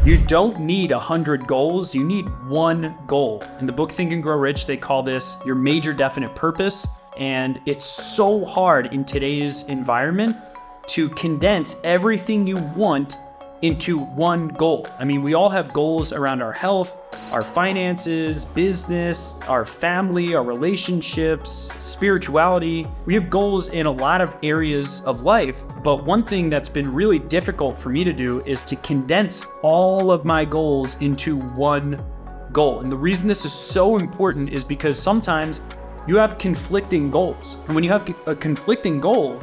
You don't need 100 goals, you need one goal. In the book Think and Grow Rich, they call this your major definite purpose. And it's so hard in today's environment to condense everything you want into one goal. I mean, we all have goals around our health, our finances, business, our family, our relationships, spirituality. We have goals in a lot of areas of life, but one thing that's been really difficult for me to do is to condense all of my goals into one goal. And the reason this is so important is because sometimes you have conflicting goals. And when you have a conflicting goal,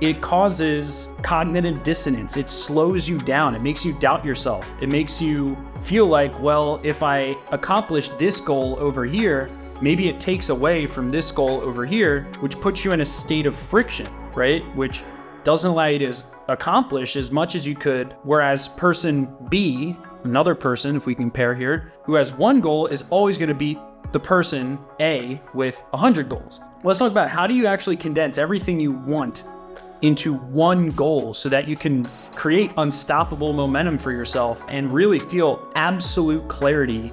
it causes cognitive dissonance. It slows you down. It makes you doubt yourself. It makes you feel like, well, if I accomplish this goal over here, maybe it takes away from this goal over here, which puts you in a state of friction, right? Which doesn't allow you to accomplish as much as you could. Whereas person B, another person, if we compare here, who has one goal is always going to beat the person A with 100 goals. Let's talk about how do you actually condense everything you want into one goal so that you can create unstoppable momentum for yourself and really feel absolute clarity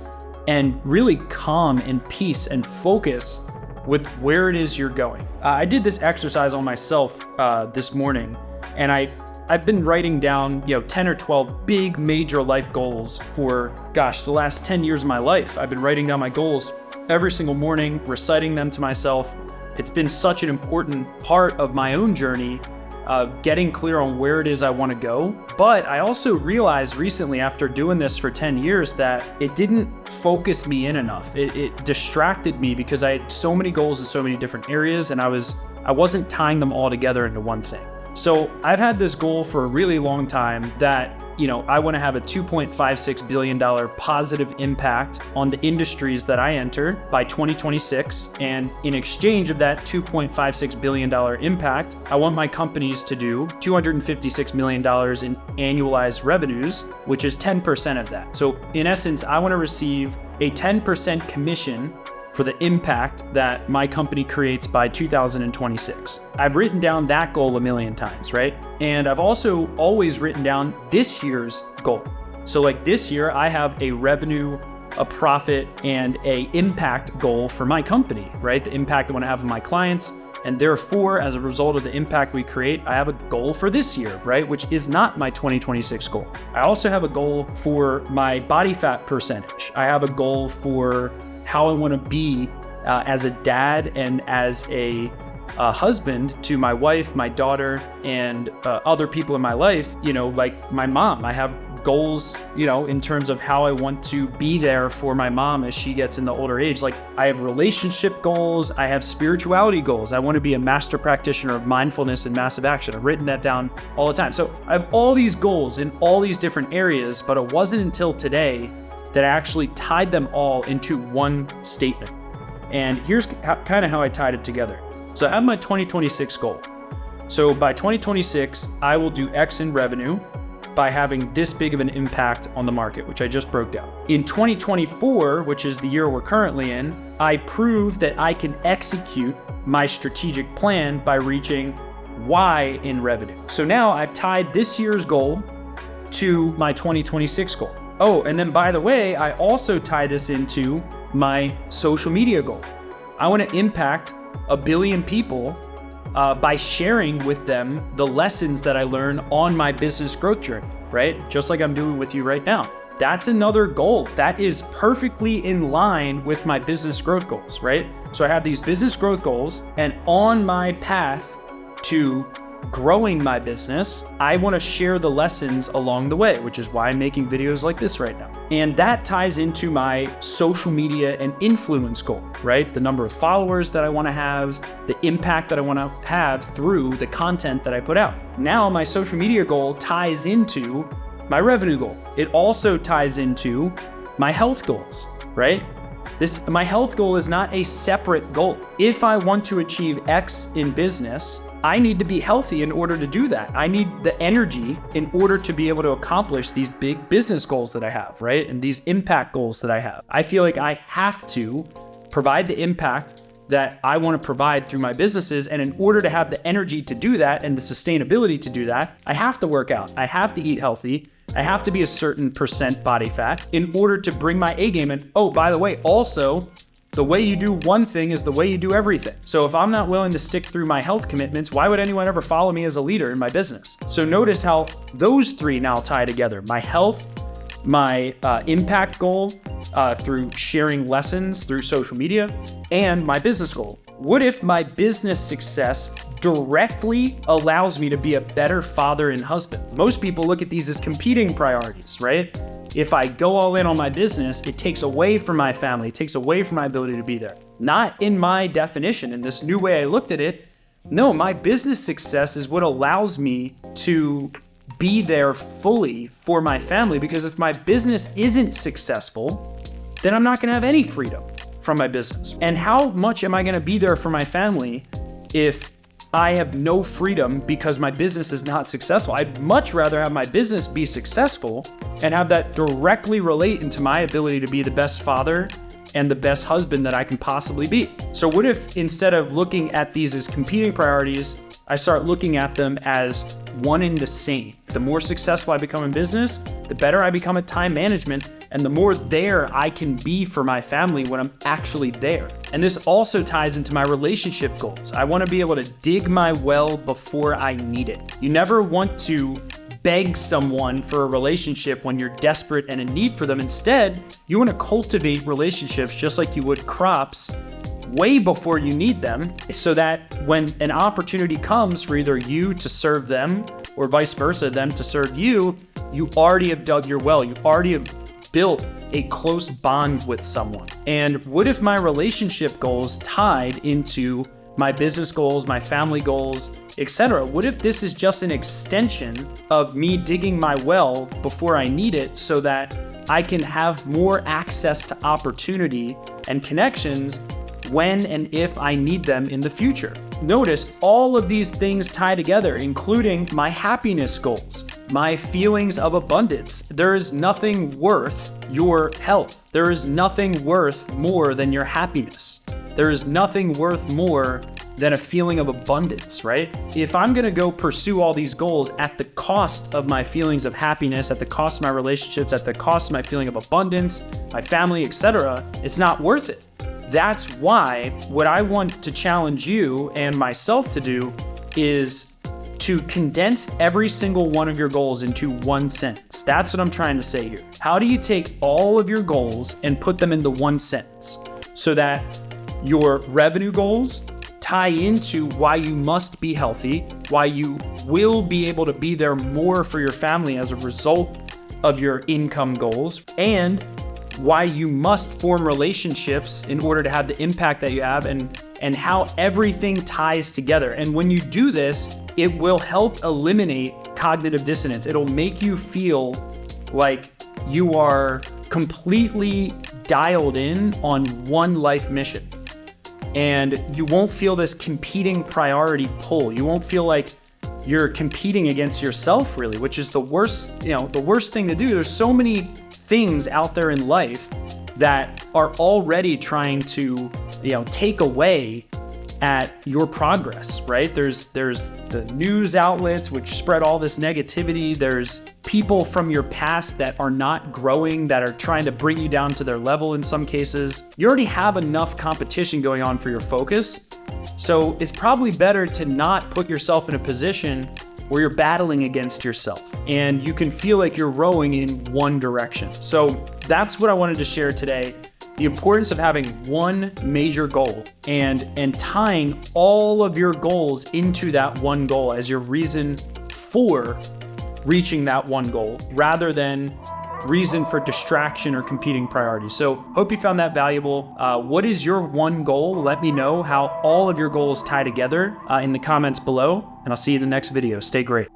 and really calm and peace and focus with where it is you're going. I did this exercise on myself this morning, and I've been writing down 10 or 12 big major life goals for the last 10 years of my life. I've been writing down my goals every single morning, reciting them to myself. It's been such an important part of my own journey of getting clear on where it is I want to go. But I also realized recently, after doing this for 10 years, that it didn't focus me in enough. It distracted me because I had so many goals in so many different areas, and I wasn't tying them all together into one thing. So I've had this goal for a really long time that, I want to have a $2.56 billion positive impact on the industries that I enter by 2026. And in exchange of that $2.56 billion impact, I want my companies to do $256 million in annualized revenues, which is 10% of that. So in essence, I want to receive a 10% commission for the impact that my company creates by 2026. I've written down that goal a million times, right? And I've also always written down this year's goal. So like this year, I have a revenue, a profit, and a impact goal for my company, right? The impact I want to have on my clients. And therefore, as a result of the impact we create, I have a goal for this year, right? Which is not my 2026 goal. I also have a goal for my body fat percentage. I have a goal for how I want to be as a dad and as a husband to my wife, my daughter, and other people in my life, like my mom. I have goals, in terms of how I want to be there for my mom as she gets in the older age. Like I have relationship goals, I have spirituality goals. I want to be a master practitioner of mindfulness and massive action. I've written that down all the time. So I have all these goals in all these different areas, but it wasn't until today that I actually tied them all into one statement. And here's kind of how I tied it together. So I have my 2026 goal. So by 2026, I will do X in revenue by having this big of an impact on the market, which I just broke down. In 2024, which is the year we're currently in, I proved that I can execute my strategic plan by reaching Y in revenue. So now I've tied this year's goal to my 2026 goal. Oh, and then by the way, I also tie this into my social media goal. I want to impact 1 billion people by sharing with them the lessons that I learn on my business growth journey, right? Just like I'm doing with you right now. That's another goal that is perfectly in line with my business growth goals, right? So I have these business growth goals, and on my path to growing my business, I want to share the lessons along the way, which is why I'm making videos like this right now. And that ties into my social media and influence goal, right? The number of followers that I want to have, the impact that I want to have through the content that I put out. Now my social media goal ties into my revenue goal. It also ties into my health goals, right? My health goal is not a separate goal. If I want to achieve X in business, I need to be healthy in order to do that. I need the energy in order to be able to accomplish these big business goals that I have, right? And these impact goals that I have. I feel like I have to provide the impact that I want to provide through my businesses. And in order to have the energy to do that and the sustainability to do that, I have to work out. I have to eat healthy. I have to be a certain percent body fat in order to bring my A game in. Oh, by the way, also, the way you do one thing is the way you do everything. So if I'm not willing to stick through my health commitments, why would anyone ever follow me as a leader in my business? So notice how those three now tie together. My health, my impact goal through sharing lessons through social media, and my business goal. What if my business success directly allows me to be a better father and husband? Most people look at these as competing priorities, right? If I go all in on my business, it takes away from my family, it takes away from my ability to be there. Not in my definition, in this new way I looked at it. No, my business success is what allows me to be there fully for my family, because if my business isn't successful, then I'm not gonna have any freedom from my business. And how much am I gonna be there for my family if I have no freedom because my business is not successful? I'd much rather have my business be successful and have that directly relate into my ability to be the best father and the best husband that I can possibly be. So what if instead of looking at these as competing priorities, I start looking at them as one and the same? The more successful I become in business, the better I become at time management, and the more there I can be for my family when I'm actually there. And this also ties into my relationship goals. I want to be able to dig my well before I need it. You never want to beg someone for a relationship when you're desperate and in need for them. Instead, you want to cultivate relationships just like you would crops way before you need them, so that when an opportunity comes for either you to serve them or vice versa, them to serve you, you already have dug your well. You already have built a close bond with someone. And what if my relationship goals tied into my business goals, my family goals, etc.? What if this is just an extension of me digging my well before I need it, so that I can have more access to opportunity and connections when and if I need them in the future? Notice all of these things tie together, including my happiness goals, my feelings of abundance. There is nothing worth your health. There is nothing worth more than your happiness. There is nothing worth more than a feeling of abundance, right? If I'm gonna go pursue all these goals at the cost of my feelings of happiness, at the cost of my relationships, at the cost of my feeling of abundance, my family, etc., it's not worth it. That's why what I want to challenge you and myself to do is to condense every single one of your goals into one sentence. That's what I'm trying to say here. How do you take all of your goals and put them into one sentence so that your revenue goals tie into why you must be healthy, why you will be able to be there more for your family as a result of your income goals, and why you must form relationships in order to have the impact that you have, and how everything ties together. And when you do this, it will help eliminate cognitive dissonance. It'll make you feel like you are completely dialed in on one life mission. And you won't feel this competing priority pull. You won't feel like you're competing against yourself, really, which is the worst, the worst thing to do. There's so many things out there in life that are already trying to, take away at your progress, right? There's the news outlets which spread all this negativity. There's people from your past that are not growing, that are trying to bring you down to their level in some cases. You already have enough competition going on for your focus. So it's probably better to not put yourself in a position where you're battling against yourself and you can feel like you're rowing in one direction. So that's what I wanted to share today. The importance of having one major goal and tying all of your goals into that one goal as your reason for reaching that one goal, rather than reason for distraction or competing priorities. So hope you found that valuable. What is your one goal? Let me know how all of your goals tie together in the comments below, and I'll see you in the next video. Stay great.